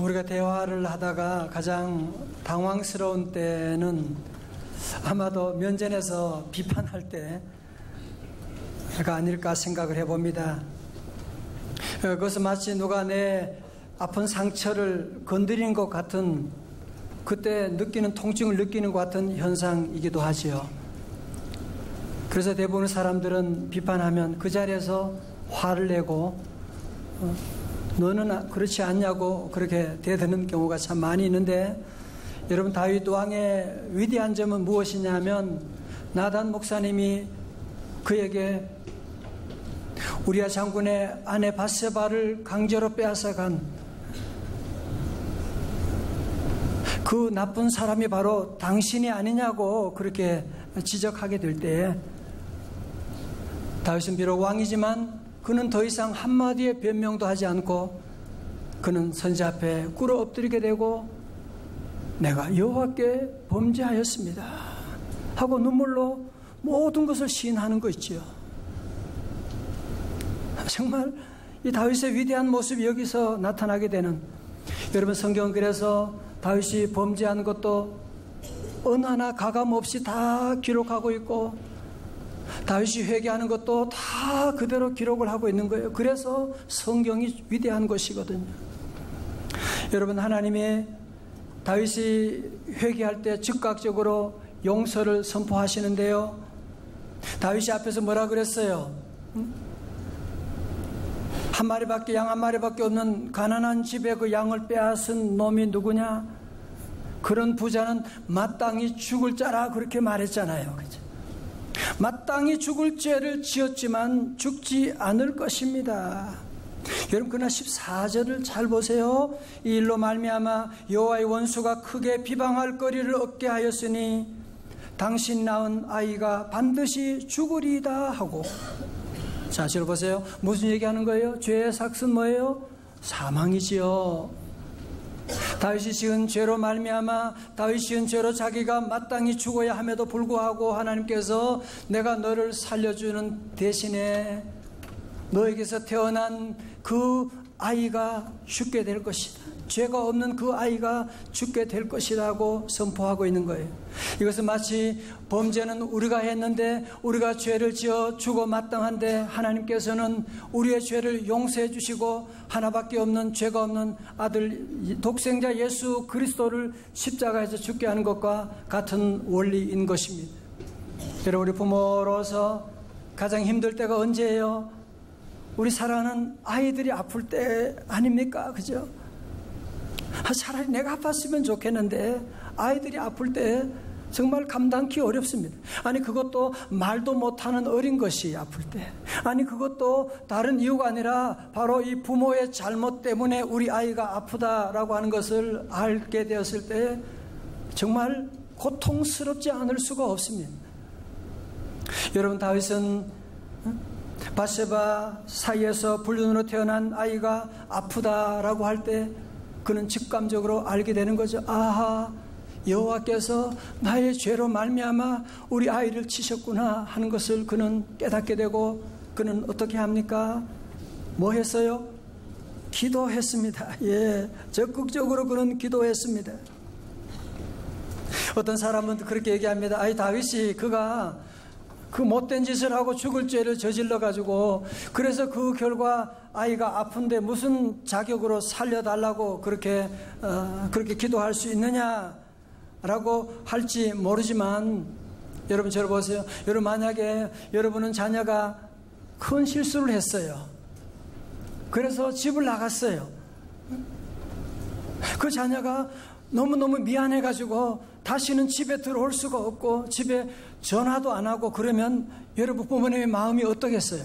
우리가 대화를 하다가 가장 당황스러운 때는 아마도 면전에서 비판할 때가 아닐까 생각을 해봅니다. 그것은 마치 누가 내 아픈 상처를 건드리는 것 같은, 그때 느끼는 통증을 느끼는 것 같은 현상이기도 하지요. 그래서 대부분의 사람들은 비판하면 그 자리에서 화를 내고 너는 그렇지 않냐고 그렇게 대드는 경우가 참 많이 있는데, 여러분, 다윗 왕의 위대한 점은 무엇이냐면 나단 목사님이 그에게 우리아 장군의 아내 밧세바를 강제로 빼앗아간 그 나쁜 사람이 바로 당신이 아니냐고 그렇게 지적하게 될 때에 다윗은 비록 왕이지만 그는 더 이상 한마디의 변명도 하지 않고 그는 선지자 앞에 꿇어 엎드리게 되고 내가 여호와께 범죄하였습니다 하고 눈물로 모든 것을 시인하는 거 있지요. 정말 이 다윗의 위대한 모습이 여기서 나타나게 되는, 여러분, 성경은 그래서 다윗이 범죄한 것도 어느 하나 가감 없이 다 기록하고 있고 다윗이 회개하는 것도 다 그대로 기록을 하고 있는 거예요. 그래서 성경이 위대한 것이거든요. 여러분, 하나님이 다윗이 회개할 때 즉각적으로 용서를 선포하시는데요. 다윗이 앞에서 뭐라 그랬어요? 한 마리밖에, 양 한 마리밖에 없는 가난한 집에 그 양을 빼앗은 놈이 누구냐? 그런 부자는 마땅히 죽을 자라 그렇게 말했잖아요. 그죠? 마땅히 죽을 죄를 지었지만 죽지 않을 것입니다. 여러분, 그러나 14절을 잘 보세요. 이 일로 말미암아 여호와의 원수가 크게 비방할 거리를 얻게 하였으니 당신 낳은 아이가 반드시 죽으리이다 하고. 자, 지금 보세요. 무슨 얘기하는 거예요? 죄의 삭은 뭐예요? 사망이지요. 다윗이 지은 죄로 말미암아, 다윗이 지은 죄로 자기가 마땅히 죽어야 함에도 불구하고 하나님께서 내가 너를 살려주는 대신에 너에게서 태어난 그 아이가 죽게 될 것이다. 죄가 없는 그 아이가 죽게 될 것이라고 선포하고 있는 거예요. 이것은 마치 범죄는 우리가 했는데 우리가 죄를 지어 죽어 마땅한데 하나님께서는 우리의 죄를 용서해 주시고 하나밖에 없는 죄가 없는 아들 독생자 예수 그리스도를 십자가에서 죽게 하는 것과 같은 원리인 것입니다. 여러분, 우리 부모로서 가장 힘들 때가 언제예요? 우리 사랑하는 아이들이 아플 때 아닙니까? 그죠? 차라리 내가 아팠으면 좋겠는데 아이들이 아플 때 정말 감당하기 어렵습니다. 아니, 그것도 말도 못하는 어린 것이 아플 때, 아니 그것도 다른 이유가 아니라 바로 이 부모의 잘못 때문에 우리 아이가 아프다라고 하는 것을 알게 되었을 때 정말 고통스럽지 않을 수가 없습니다. 여러분, 다윗은 밧세바 사이에서 불륜으로 태어난 아이가 아프다라고 할 때 그는 직감적으로 알게 되는 거죠. 아하, 여호와께서 나의 죄로 말미암아 우리 아이를 치셨구나 하는 것을 그는 깨닫게 되고, 그는 어떻게 합니까? 뭐 했어요? 기도했습니다. 예, 적극적으로 그는 기도했습니다. 어떤 사람은 그렇게 얘기합니다. 아이, 다윗이 그가 그 못된 짓을 하고 죽을 죄를 저질러 가지고 그래서 그 결과 아이가 아픈데 무슨 자격으로 살려달라고 그렇게 기도할 수 있느냐라고 할지 모르지만, 여러분, 저를 보세요. 여러분, 만약에 여러분은 자녀가 큰 실수를 했어요. 그래서 집을 나갔어요. 그 자녀가 너무너무 미안해가지고 다시는 집에 들어올 수가 없고 집에 전화도 안 하고 그러면 여러분 부모님의 마음이 어떠겠어요?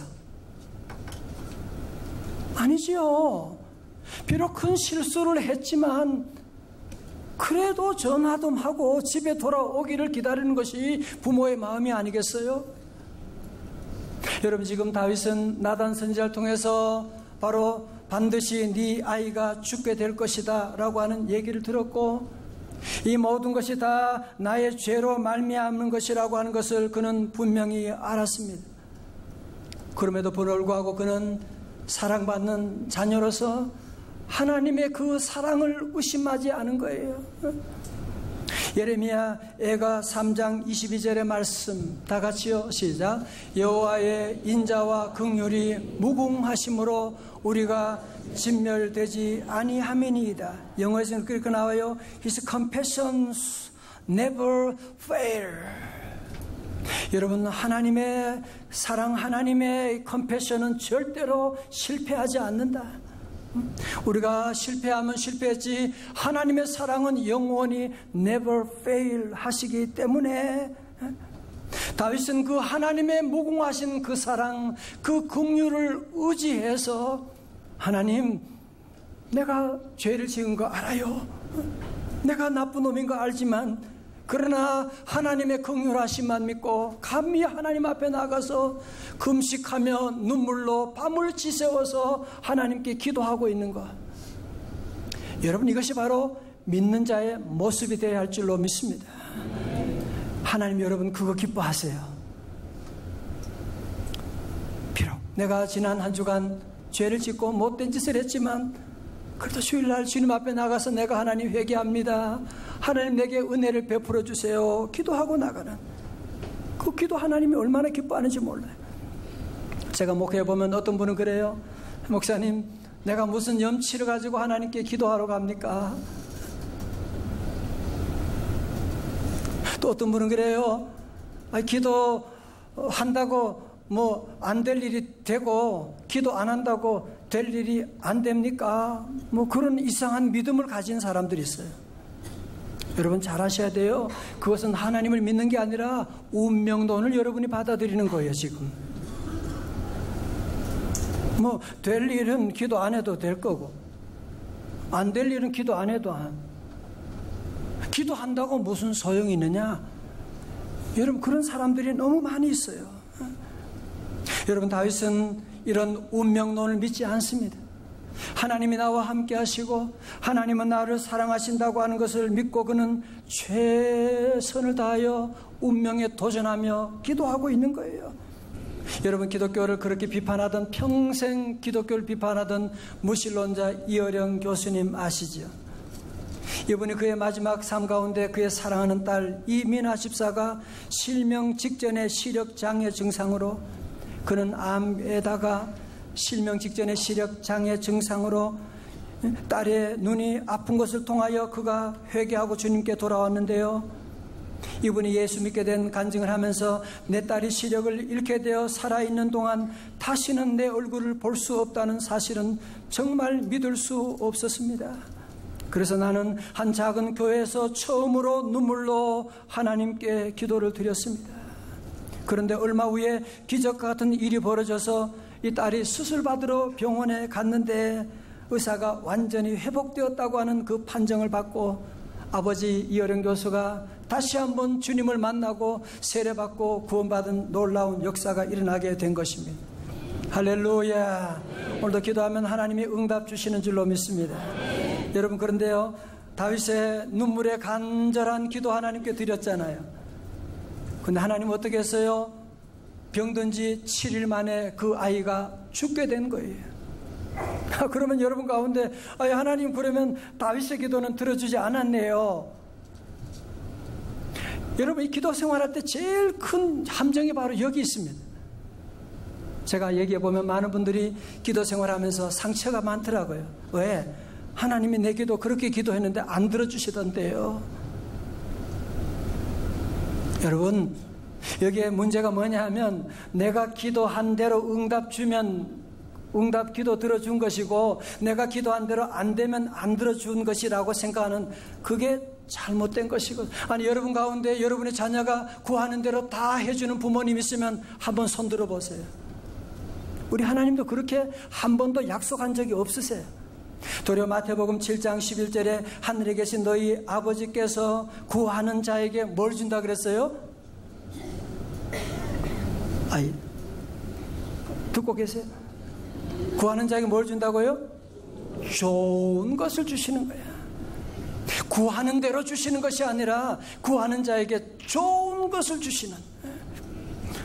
아니지요. 비록 큰 실수를 했지만 그래도 전화도 하고 집에 돌아오기를 기다리는 것이 부모의 마음이 아니겠어요? 여러분, 지금 다윗은 나단 선지자를 통해서 바로 반드시 네 아이가 죽게 될 것이다 라고 하는 얘기를 들었고, 이 모든 것이 다 나의 죄로 말미암는 것이라고 하는 것을 그는 분명히 알았습니다. 그럼에도 불구하고 그는 사랑받는 자녀로서 하나님의 그 사랑을 의심하지 않은 거예요. 예레미야 애가 3장 22절의 말씀 다 같이요. 시작. 여호와의 인자와 긍휼이 무궁하심으로 우리가 진멸되지 아니함이니이다. 영어에서는 그렇게 나와요. His compassions never fail. 여러분, 하나님의 사랑, 하나님의 컴패션은 절대로 실패하지 않는다. 우리가 실패하면 실패했지 하나님의 사랑은 영원히 never fail 하시기 때문에 다윗은 그 하나님의 무궁하신 그 사랑, 그 긍휼을 의지해서 하나님, 내가 죄를 지은 거 알아요. 내가 나쁜 놈인 거 알지만 그러나 하나님의 긍휼하심만 믿고 감히 하나님 앞에 나가서 금식하며 눈물로 밤을 지새워서 하나님께 기도하고 있는 것. 여러분, 이것이 바로 믿는 자의 모습이 되어야 할 줄로 믿습니다. 하나님, 여러분 그거 기뻐하세요. 비록 내가 지난 한 주간 죄를 짓고 못된 짓을 했지만 그래도 주일날 주님 앞에 나가서 내가 하나님 회개합니다. 하나님 내게 은혜를 베풀어 주세요. 기도하고 나가는 그 기도 하나님이 얼마나 기뻐하는지 몰라요. 제가 목회해 보면 어떤 분은 그래요. 목사님, 내가 무슨 염치를 가지고 하나님께 기도하러 갑니까? 또 어떤 분은 그래요. 기도한다고 뭐 안 될 일이 되고 기도 안 한다고 될 일이 안 됩니까? 뭐 그런 이상한 믿음을 가진 사람들이 있어요. 여러분 잘 아셔야 돼요. 그것은 하나님을 믿는 게 아니라 운명론을 여러분이 받아들이는 거예요. 지금 뭐 될 일은 기도 안 해도 될 거고 안 될 일은 기도 안 해도 기도한다고 무슨 소용이 있느냐? 여러분, 그런 사람들이 너무 많이 있어요. 여러분, 다윗은 이런 운명론을 믿지 않습니다. 하나님이 나와 함께 하시고 하나님은 나를 사랑하신다고 하는 것을 믿고 그는 최선을 다하여 운명에 도전하며 기도하고 있는 거예요. 여러분, 기독교를 그렇게 비판하던, 평생 기독교를 비판하던 무신론자 이어령 교수님 아시죠? 이분이 그의 마지막 삶 가운데 그의 사랑하는 딸 이민아 집사가 실명 직전의 시력장애 증상으로, 그는 암에다가 실명 직전의 시력장애 증상으로 딸의 눈이 아픈 것을 통하여 그가 회개하고 주님께 돌아왔는데요, 이분이 예수 믿게 된 간증을 하면서 내 딸이 시력을 잃게 되어 살아있는 동안 다시는 내 얼굴을 볼 수 없다는 사실은 정말 믿을 수 없었습니다. 그래서 나는 한 작은 교회에서 처음으로 눈물로 하나님께 기도를 드렸습니다. 그런데 얼마 후에 기적과 같은 일이 벌어져서 이 딸이 수술받으러 병원에 갔는데 의사가 완전히 회복되었다고 하는 그 판정을 받고 아버지 이어령 교수가 다시 한번 주님을 만나고 세례받고 구원받은 놀라운 역사가 일어나게 된 것입니다. 할렐루야. 오늘도 기도하면 하나님이 응답 주시는 줄로 믿습니다. 여러분, 그런데요, 다윗의 눈물의 간절한 기도 하나님께 드렸잖아요. 근데 하나님 어떻게 했어요? 병든 지 7일 만에 그 아이가 죽게 된 거예요. 그러면 여러분 가운데 하나님, 그러면 다윗의 기도는 들어주지 않았네요. 여러분, 이 기도 생활할 때 제일 큰 함정이 바로 여기 있습니다. 제가 얘기해 보면 많은 분들이 기도 생활하면서 상처가 많더라고요. 왜? 하나님이 내 기도 그렇게 기도했는데 안 들어주시던데요. 여러분, 여기에 문제가 뭐냐 하면 내가 기도한 대로 응답 주면 응답 기도 들어준 것이고 내가 기도한 대로 안 되면 안 들어준 것이라고 생각하는, 그게 잘못된 것이고, 아니 여러분 가운데 여러분의 자녀가 구하는 대로 다 해주는 부모님 있으면 한번 손 들어보세요. 우리 하나님도 그렇게 한 번도 약속한 적이 없으세요. 도리어 마태복음 7장 11절에 하늘에 계신 너희 아버지께서 구하는 자에게 뭘 준다 그랬어요? 듣고 계세요? 구하는 자에게 뭘 준다고요? 좋은 것을 주시는 거야. 구하는 대로 주시는 것이 아니라 구하는 자에게 좋은 것을 주시는.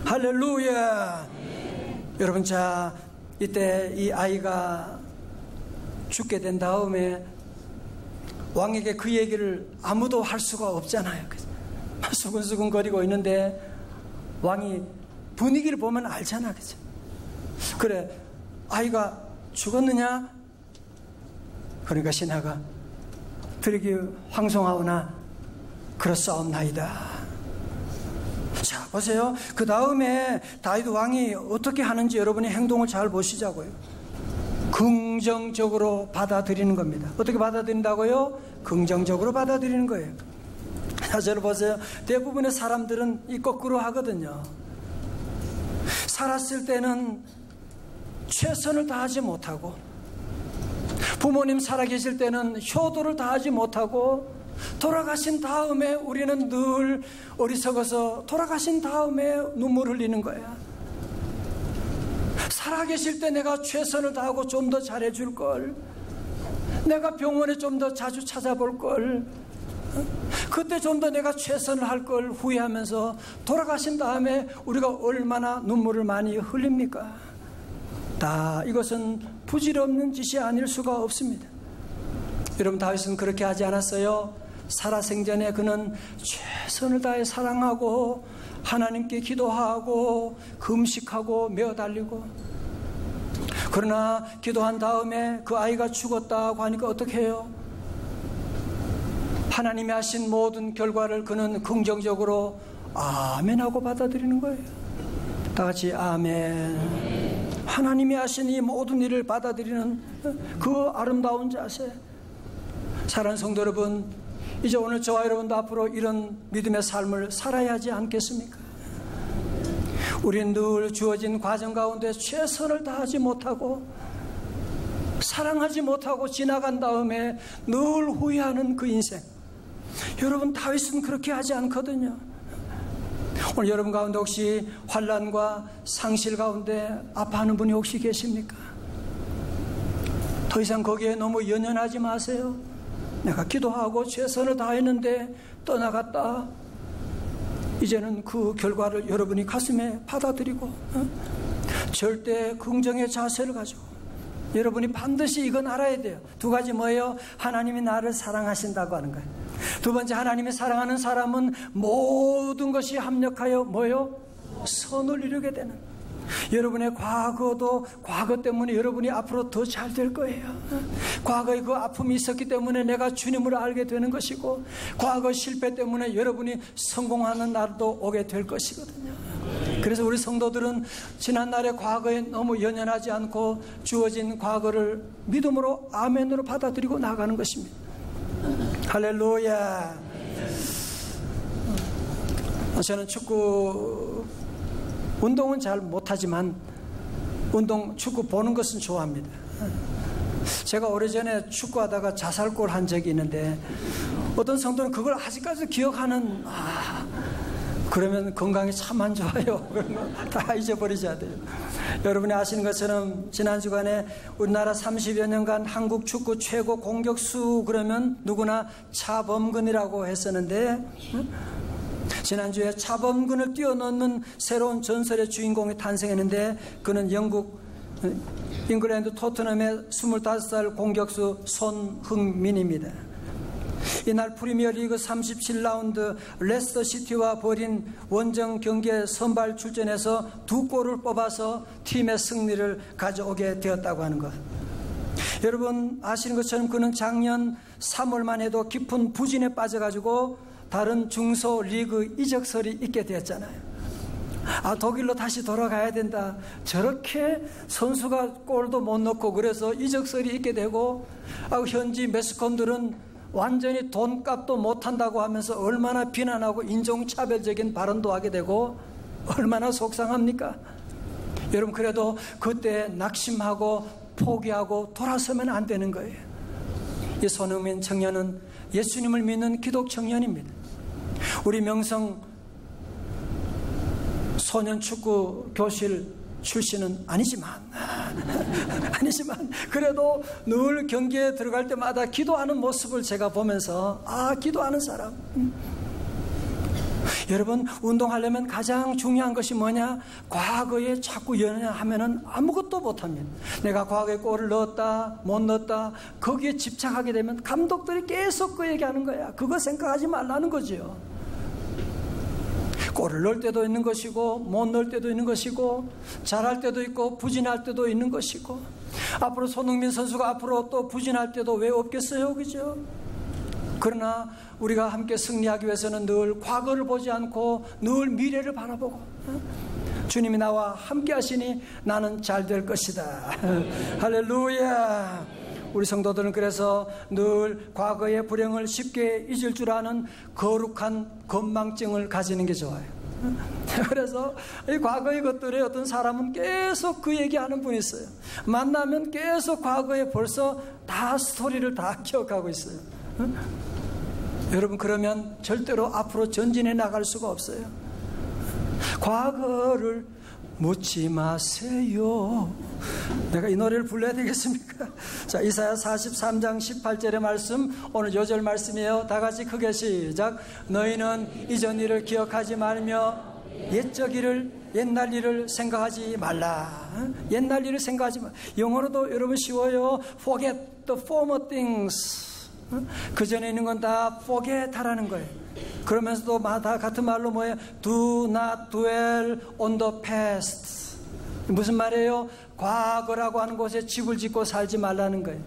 할렐루야. 여러분, 자, 이때 이 아이가 죽게 된 다음에 왕에게 그 얘기를 아무도 할 수가 없잖아요. 수근수근 거리고 있는데 왕이 분위기를 보면 알잖아. 그죠? 그래, 아이가 죽었느냐? 그러니까 신하가 들기 황송하오나 그렇사옵나이다. 자, 보세요. 그 다음에 다윗 왕이 어떻게 하는지 여러분이 행동을 잘 보시자고요. 긍정적으로 받아들이는 겁니다. 어떻게 받아들인다고요? 긍정적으로 받아들이는 거예요. 저를 보세요. 대부분의 사람들은 이 거꾸로 하거든요. 살았을 때는 최선을 다하지 못하고, 부모님 살아계실 때는 효도를 다하지 못하고, 돌아가신 다음에 우리는 늘 어리석어서 돌아가신 다음에 눈물 흘리는 거야. 살아계실 때 내가 최선을 다하고 좀 더 잘해줄 걸, 내가 병원에 좀 더 자주 찾아볼 걸, 그때 좀 더 내가 최선을 할 걸 후회하면서 돌아가신 다음에 우리가 얼마나 눈물을 많이 흘립니까? 다 이것은 부질없는 짓이 아닐 수가 없습니다. 여러분, 다윗은 그렇게 하지 않았어요. 살아생전에 그는 최선을 다해 사랑하고 하나님께 기도하고 금식하고 매어달리고, 그러나 기도한 다음에 그 아이가 죽었다고 하니까 어떻게 해요? 하나님이 하신 모든 결과를 그는 긍정적으로 아멘하고 받아들이는 거예요. 다 같이 아멘. 하나님이 하신 이 모든 일을 받아들이는 그 아름다운 자세. 사랑하는 성도 여러분, 이제 오늘 저와 여러분도 앞으로 이런 믿음의 삶을 살아야 하지 않겠습니까? 우리는 늘 주어진 과정 가운데 최선을 다하지 못하고 사랑하지 못하고 지나간 다음에 늘 후회하는 그 인생. 여러분, 다윗은 그렇게 하지 않거든요. 오늘 여러분 가운데 혹시 환난과 상실 가운데 아파하는 분이 혹시 계십니까? 더 이상 거기에 너무 연연하지 마세요. 내가 기도하고 최선을 다했는데 떠나갔다. 이제는 그 결과를 여러분이 가슴에 받아들이고 절대 긍정의 자세를 가지고 여러분이 반드시 이건 알아야 돼요. 두 가지 뭐예요? 하나님이 나를 사랑하신다고 하는 거예요. 두 번째, 하나님이 사랑하는 사람은 모든 것이 합력하여 뭐예요? 선을 이루게 되는. 여러분의 과거도 과거 때문에 여러분이 앞으로 더 잘 될 거예요. 과거에 그 아픔이 있었기 때문에 내가 주님을 알게 되는 것이고, 과거 실패 때문에 여러분이 성공하는 날도 오게 될 것이거든요. 그래서 우리 성도들은 지난날의 과거에 너무 연연하지 않고 주어진 과거를 믿음으로 아멘으로 받아들이고 나가는 것입니다. 할렐루야. 저는 축구 운동은 잘 못하지만 축구 보는 것은 좋아합니다. 제가 오래전에 축구하다가 자살골 한 적이 있는데 어떤 성도는 그걸 아직까지 기억하는, 그러면 건강이 참 안 좋아요. 그런 거 다 잊어버리셔야 돼요. 여러분이 아시는 것처럼 지난 주간에 우리나라 30여 년간 한국 축구 최고 공격수 그러면 누구나 차범근이라고 했었는데, 지난주에 차범근을 뛰어넘는 새로운 전설의 주인공이 탄생했는데, 그는 영국 잉글랜드 토트넘의 25살 공격수 손흥민입니다. 이날 프리미어리그 37라운드 레스터 시티와 벌인 원정 경기에 선발 출전해서 2골을 뽑아서 팀의 승리를 가져오게 되었다고 하는 것. 여러분 아시는 것처럼 그는 작년 3월만 해도 깊은 부진에 빠져가지고 다른 중소 리그 이적설이 있게 되었잖아요. 독일로 다시 돌아가야 된다. 저렇게 선수가 골도 못 넣고 그래서 이적설이 있게 되고, 현지 매스컴들은 완전히 돈값도 못한다고 하면서 얼마나 비난하고 인종차별적인 발언도 하게 되고 얼마나 속상합니까? 여러분, 그래도 그때 낙심하고 포기하고 돌아서면 안 되는 거예요. 이 손흥민 청년은 예수님을 믿는 기독 청년입니다. 우리 명성 소년축구 교실 출신은 아니지만 그래도 늘 경기에 들어갈 때마다 기도하는 모습을 제가 보면서 기도하는 사람. 여러분, 운동하려면 가장 중요한 것이 뭐냐? 과거에 자꾸 연연하면은 아무것도 못합니다. 내가 과거에 골을 넣었다 못 넣었다 거기에 집착하게 되면 감독들이 계속 그 얘기하는 거야. 그거 생각하지 말라는 거죠. 골을 넣을 때도 있는 것이고 못 넣을 때도 있는 것이고 잘할 때도 있고 부진할 때도 있는 것이고, 앞으로 손흥민 선수가 앞으로 또 부진할 때도 왜 없겠어요, 그죠? 그러나 우리가 함께 승리하기 위해서는 늘 과거를 보지 않고 늘 미래를 바라보고, 주님이 나와 함께 하시니 나는 잘 될 것이다. 할렐루야. 우리 성도들은 그래서 늘 과거의 불행을 쉽게 잊을 줄 아는 거룩한 건망증을 가지는 게 좋아요. 그래서 이 과거의 것들에 어떤 사람은 계속 그 얘기하는 분이 있어요. 만나면 계속 과거에 벌써 다 스토리를 다 기억하고 있어요. 여러분, 그러면 절대로 앞으로 전진해 나갈 수가 없어요. 과거를 묻지 마세요. 내가 이 노래를 불러야 되겠습니까? 자, 이사야 43장 18절의 말씀, 오늘 요절 말씀이에요. 다 같이 크게 시작. 너희는 이전 일을 기억하지 말며 옛적 일을, 옛날 일을 생각하지 말라. 옛날 일을 생각하지 말라. 영어로도 여러분 쉬워요. Forget the former things. 그 전에 있는 건 다 forget 하라는 거예요. 그러면서도 다 같은 말로 뭐예요? Do not dwell on the past. 무슨 말이에요? 과거라고 하는 곳에 집을 짓고 살지 말라는 거예요.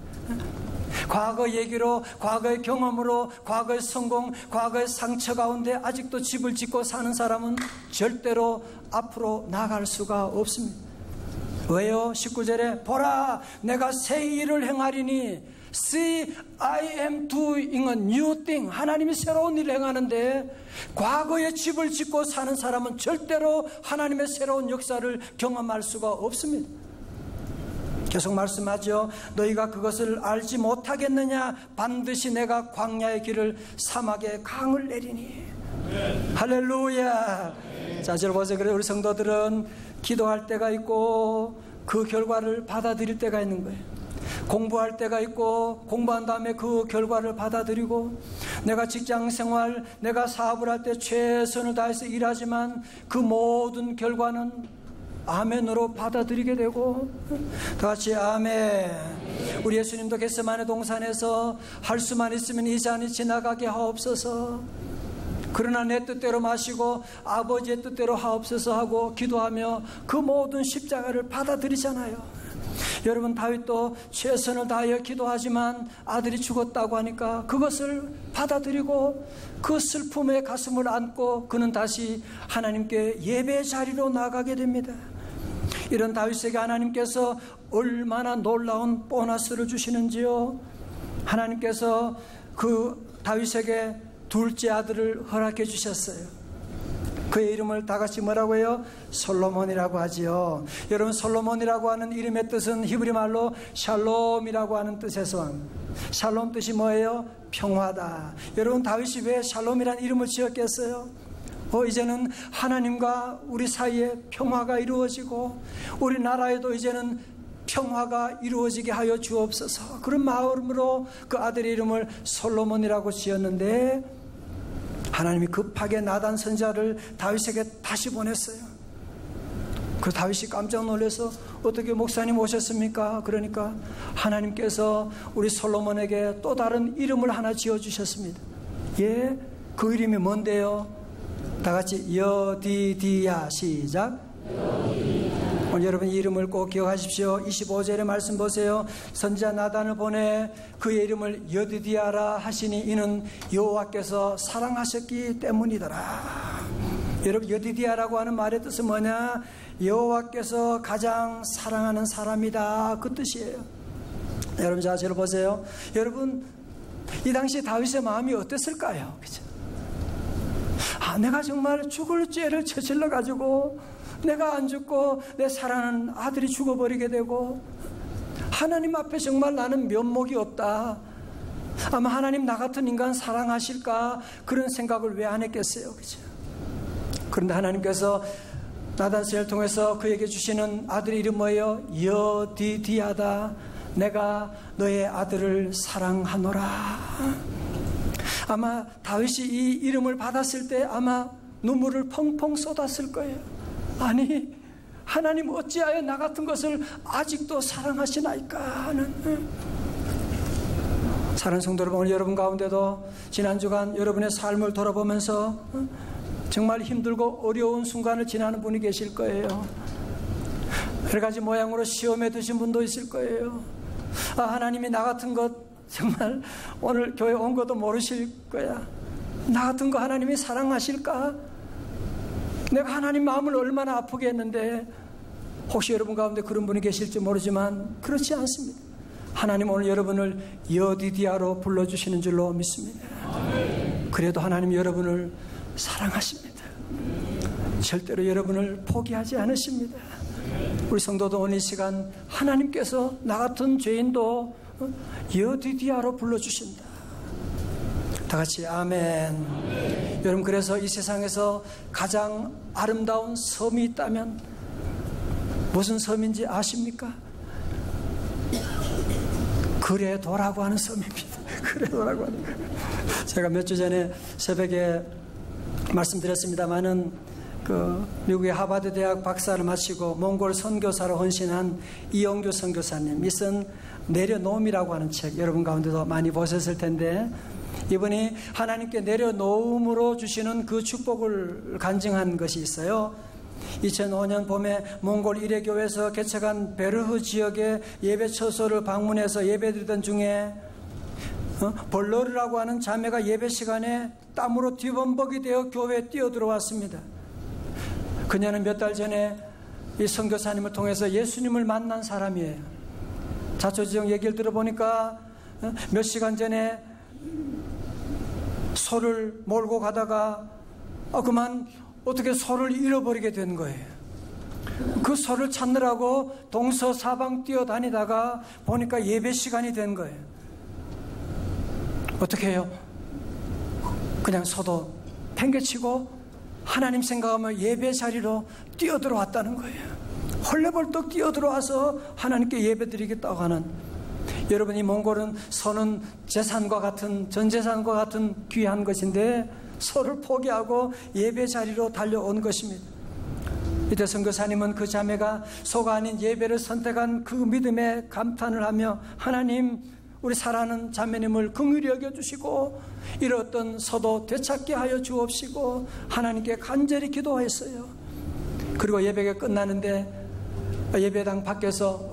과거 얘기로, 과거의 경험으로, 과거의 성공, 과거의 상처 가운데 아직도 집을 짓고 사는 사람은 절대로 앞으로 나갈 수가 없습니다. 왜요? 19절에 보라, 내가 새 일을 행하리니 See, I am doing a new thing. 하나님이 새로운 일을 행하는데 과거에 집을 짓고 사는 사람은 절대로 하나님의 새로운 역사를 경험할 수가 없습니다. 계속 말씀하죠. 너희가 그것을 알지 못하겠느냐? 반드시 내가 광야의 길을, 사막의 강을 내리니. 할렐루야. 자, 저 보세요. 그래, 우리 성도들은 기도할 때가 있고 그 결과를 받아들일 때가 있는 거예요. 공부할 때가 있고 공부한 다음에 그 결과를 받아들이고, 내가 직장생활, 내가 사업을 할 때 최선을 다해서 일하지만 그 모든 결과는 아멘으로 받아들이게 되고, 다 같이 아멘. 우리 예수님도 겟세마네 동산에서 할 수만 있으면 이 잔이 지나가게 하옵소서, 그러나 내 뜻대로 마시고 아버지의 뜻대로 하옵소서 하고 기도하며 그 모든 십자가를 받아들이잖아요. 여러분, 다윗도 최선을 다하여 기도하지만 아들이 죽었다고 하니까 그것을 받아들이고 그 슬픔에 가슴을 안고 그는 다시 하나님께 예배 자리로 나가게 됩니다. 이런 다윗에게 하나님께서 얼마나 놀라운 보너스를 주시는지요. 하나님께서 그 다윗에게 둘째 아들을 허락해 주셨어요. 그의 이름을 다 같이 뭐라고 해요? 솔로몬이라고 하지요. 여러분, 솔로몬이라고 하는 이름의 뜻은 히브리 말로 샬롬이라고 하는 뜻에서 온, 샬롬 뜻이 뭐예요? 평화다. 여러분, 다윗이 왜 샬롬이라는 이름을 지었겠어요? 이제는 하나님과 우리 사이에 평화가 이루어지고 우리나라에도 이제는 평화가 이루어지게 하여 주옵소서. 그런 마음으로 그 아들의 이름을 솔로몬이라고 지었는데, 하나님이 급하게 나단 선지자를 다윗에게 다시 보냈어요. 그 다윗이 깜짝 놀라서 어떻게 목사님 오셨습니까? 그러니까 하나님께서 우리 솔로몬에게 또 다른 이름을 하나 지어주셨습니다. 예, 그 이름이 뭔데요? 다 같이 여디디야. 시작. 오늘 여러분, 이 이름을 꼭 기억하십시오. 25절의 말씀 보세요. 선지자 나단을 보내 그의 이름을 여디디야라 하시니 이는 여호와께서 사랑하셨기 때문이더라. 여러분, 여디디야라고 하는 말의 뜻은 뭐냐? 여호와께서 가장 사랑하는 사람이다, 그 뜻이에요. 여러분, 자, 저를 보세요. 여러분, 이 당시 다윗의 마음이 어땠을까요? 그죠? 내가 정말 죽을 죄를 저질러 가지고 내가 안 죽고 내 사랑하는 아들이 죽어버리게 되고 하나님 앞에 정말 나는 면목이 없다. 아마 하나님 나 같은 인간 사랑하실까? 그런 생각을 왜 안 했겠어요? 그죠? 그런데 하나님께서 나단세를 통해서 그에게 주시는 아들의 이름 뭐예요? 여디디야다. 내가 너의 아들을 사랑하노라. 아마 다윗이 이 이름을 받았을 때 아마 눈물을 펑펑 쏟았을 거예요. 아니, 하나님 어찌하여 나 같은 것을 아직도 사랑하시나이까 하는. 사랑하는 성도 여러분, 오늘 여러분 가운데도 지난 주간 여러분의 삶을 돌아보면서 정말 힘들고 어려운 순간을 지나는 분이 계실 거예요. 여러 가지 모양으로 시험에 드신 분도 있을 거예요. 하나님이 나 같은 것 정말 오늘 교회 온 것도 모르실 거야. 나 같은 거 하나님이 사랑하실까? 내가 하나님 마음을 얼마나 아프게 했는데. 혹시 여러분 가운데 그런 분이 계실지 모르지만 그렇지 않습니다. 하나님 오늘 여러분을 여디디아로 불러주시는 줄로 믿습니다. 그래도 하나님 여러분을 사랑하십니다. 절대로 여러분을 포기하지 않으십니다. 우리 성도도 오늘 이 시간 하나님께서 나 같은 죄인도 여디디아로 불러주신다. 다 같이 아멘. 여러분, 그래서 이 세상에서 가장 아름다운 섬이 있다면 무슨 섬인지 아십니까? 그레도라고 하는 섬입니다. 그레도라고 하는 거예요. 제가 몇 주 전에 새벽에 말씀드렸습니다마는 미국의 하버드 대학 박사를 마치고 몽골 선교사로 헌신한 이영규 선교사님, 이 쓴 내려놓음이라고 하는 책, 여러분 가운데도 많이 보셨을 텐데, 이분이 하나님께 내려놓음으로 주시는 그 축복을 간증한 것이 있어요. 2005년 봄에 몽골 이레교에서 개척한 베르흐 지역의 예배 처소를 방문해서 예배드리던 중에 벌러르라고 하는 자매가 예배 시간에 땀으로 뒤범벅이 되어 교회에 뛰어들어왔습니다. 그녀는 몇 달 전에 이 선교사님을 통해서 예수님을 만난 사람이에요. 자초지종 얘기를 들어보니까 몇 시간 전에 소를 몰고 가다가 그만 어떻게 소를 잃어버리게 된 거예요. 그 소를 찾느라고 동서사방 뛰어다니다가 보니까 예배 시간이 된 거예요. 어떻게 해요? 그냥 소도 팽개치고 하나님 생각하며 예배 자리로 뛰어들어왔다는 거예요. 헐레벌떡 뛰어들어와서 하나님께 예배드리겠다고 하는. 여러분, 이 몽골은 소는 재산과 같은, 전재산과 같은 귀한 것인데 소를 포기하고 예배 자리로 달려온 것입니다. 이때 선교사님은 그 자매가 소가 아닌 예배를 선택한 그 믿음에 감탄을 하며, 하나님, 우리 사랑하는 자매님을 긍휼히 여겨주시고 잃었던 소도 되찾게 하여 주옵시고 하나님께 간절히 기도했어요. 그리고 예배가 끝나는데 예배당 밖에서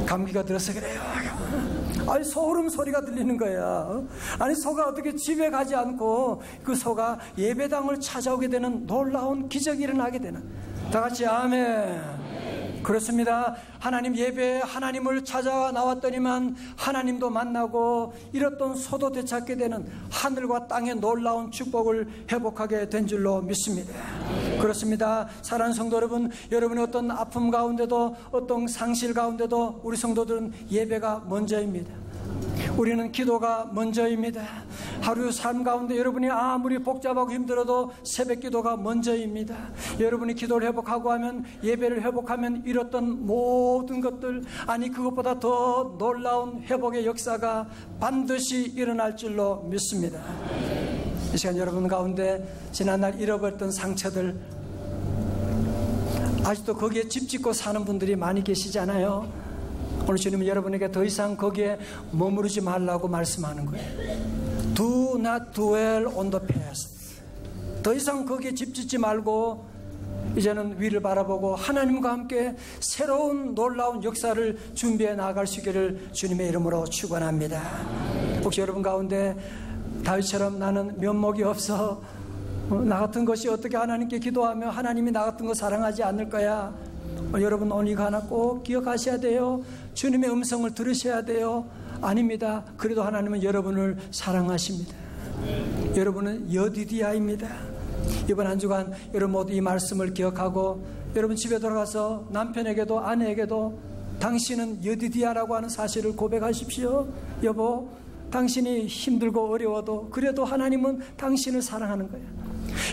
감기가 들어서 그래요. 아니, 소름 소리가 들리는 거야. 아니, 소가 어떻게 집에 가지 않고 그 소가 예배당을 찾아오게 되는 놀라운 기적이 일어나게 되는. 다 같이 아멘. 그렇습니다. 하나님 예배에 하나님을 찾아 나왔더니만 하나님도 만나고 잃었던 소도 되찾게 되는 하늘과 땅의 놀라운 축복을 회복하게 된 줄로 믿습니다. 그렇습니다. 사랑하는 성도 여러분, 여러분의 어떤 아픔 가운데도 어떤 상실 가운데도 우리 성도들은 예배가 먼저입니다. 우리는 기도가 먼저입니다. 하루 삶 가운데 여러분이 아무리 복잡하고 힘들어도 새벽 기도가 먼저입니다. 여러분이 기도를 회복하고 하면, 예배를 회복하면 잃었던 모든 것들, 아니 그것보다 더 놀라운 회복의 역사가 반드시 일어날 줄로 믿습니다. 이 시간 여러분 가운데 지난날 잃어버렸던 상처들, 아직도 거기에 집 짓고 사는 분들이 많이 계시잖아요. 오늘 주님은 여러분에게 더 이상 거기에 머무르지 말라고 말씀하는 거예요. Do not dwell on the past. 더 이상 거기에 집 짓지 말고 이제는 위를 바라보고 하나님과 함께 새로운 놀라운 역사를 준비해 나아갈 수 있기를 주님의 이름으로 축원합니다. 혹시 여러분 가운데 다윗처럼 나는 면목이 없어, 나 같은 것이 어떻게 하나님께 기도하며 하나님이 나 같은 거 사랑하지 않을 거야. 여러분, 오늘 이거 하나 꼭 기억하셔야 돼요. 주님의 음성을 들으셔야 돼요. 아닙니다. 그래도 하나님은 여러분을 사랑하십니다. 여러분은 여디디아입니다. 이번 한 주간 여러분 모두 이 말씀을 기억하고 여러분 집에 돌아가서 남편에게도 아내에게도 당신은 여디디아라고 하는 사실을 고백하십시오. 여보, 당신이 힘들고 어려워도 그래도 하나님은 당신을 사랑하는 거예요.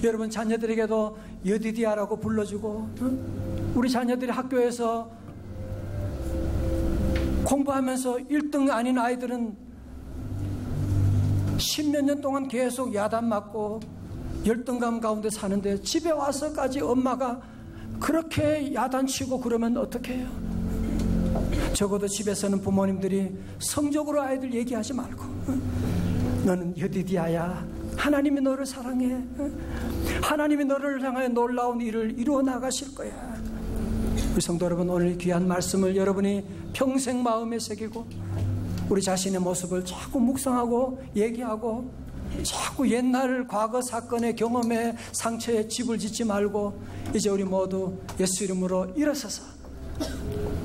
여러분 자녀들에게도 여디디아라고 불러주고, 우리 자녀들이 학교에서 공부하면서 1등 아닌 아이들은 10몇 년 동안 계속 야단 맞고 열등감 가운데 사는데 집에 와서까지 엄마가 그렇게 야단치고 그러면 어떻게 해요? 적어도 집에서는 부모님들이 성적으로 아이들 얘기하지 말고, 너는 여디디아야, 하나님이 너를 사랑해, 하나님이 너를 향하여 놀라운 일을 이루어 나가실 거야. 우리 성도 여러분, 오늘 귀한 말씀을 여러분이 평생 마음에 새기고 우리 자신의 모습을 자꾸 묵상하고 얘기하고, 자꾸 옛날 과거 사건의 경험에 상처에 집을 짓지 말고, 이제 우리 모두 예수 이름으로 일어서서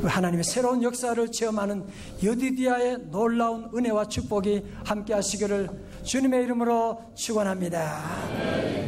하나님의 새로운 역사를 체험하는 여디디아의 놀라운 은혜와 축복이 함께 하시기를 주님의 이름으로 축원합니다.